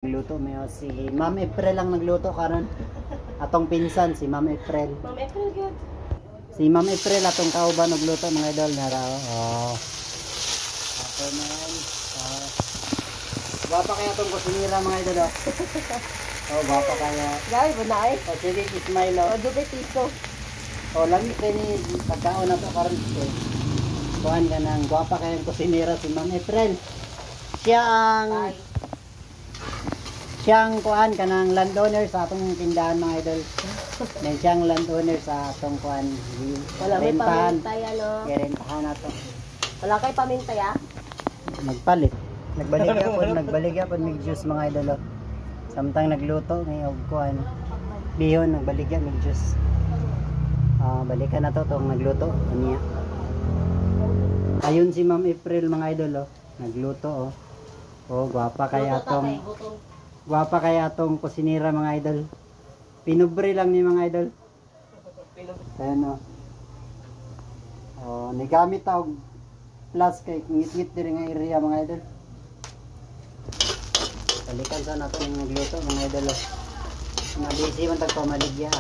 Nagluto mayo si Ma'am April lang nagluto karon. Atong pinsan si Ma'am April. Ma'am April good. Si Ma'am April atong kauban nagluto mga idol nara. Oh. Ako man. Gwapa kaya atong kusinira mga idol. Oh, gwapa kaya. Gawin mo na eh. Oh, sige, smile oh. O, dubay piso. Oh, lami kay ni pagkaon na to karon ko. Kuan ka nang gwapa kaya kusinira si Ma'am April. Siya ang siyang kuan kanang landowner sa atong tindahan mga idol. Then siyang landowner sa atong kuan. Wala may pamintay ano. Rentahan na to. Wala kay pamintay ah. Magpalit. Nagbalik yapon mig juice mga idol. Samtang nagluto may og kuan. Bihon nagbalik mig juice. Balikan na to tong nagluto niya. Ayun si Ma'am April mga idol nagluto oh. Oh, gwapa kaya atong gwapa kaya atong kusinira mga idol. Pinubre lang ni mga idol. Ayan o. Oh, nigamit og plus kay ngit-ngit diri nga area mga idol. Balikan sa nato ning nagluto mga idol. Nabisi man tagpamaligya.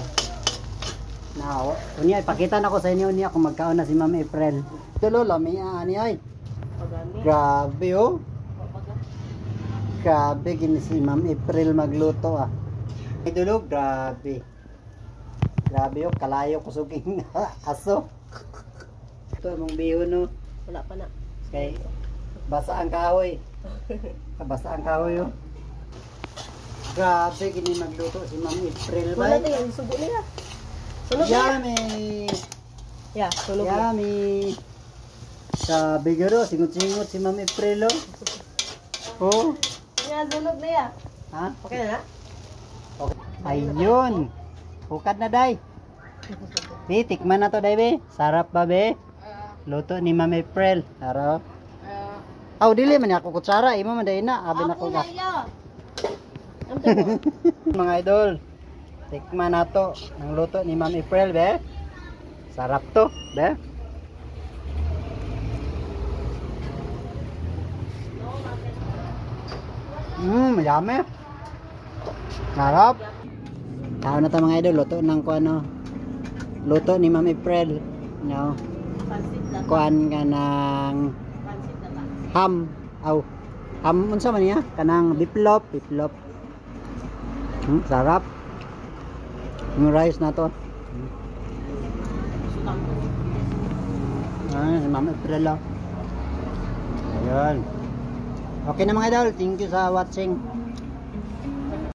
Now, unya ipakita nako sa inyo niya kung magkaon na si Ma'am April. Tulo lami ani ay. Grabe oh. Grabe gini si Ma'am April magluto ah. Idolo, grabe. Grabe oh, kalayo kusuging aso. Ito mong bihon no. Wala pa na. Kay basa ang kahoy. Basa ang kahoy oh. Grabe gini magluto si Ma'am April ba? Wala tayo, subo nila. Sunog na. Yummy. Yeah, sunog na. Yummy. Sabi garo, singot-singot si Ma'am April oh. Oh. Yeah, sunog na ya. Ha? Okay na? Okay. Ayun. Hukad na, day. Be, tikman na to, day, be. Sarap ba, be? Luto ni Ma'am April. Taro. Dili man ako kutsara. Imo man day na. Abi na ko ba. Mga idol. Tikman na to. Ang luto ni Ma'am April, be. Sarap to, be. Yummy. Sarap. Tao na ta mga idol, luto ng kuano. Luto ni Ma'am April. No. Kuan ka ng ham. Ham unsa man niya? Kanang biplop. Sarap. Yung rice na to. Si Ma'am April lang. Ayun. Okay na mga idol, thank you sa watching.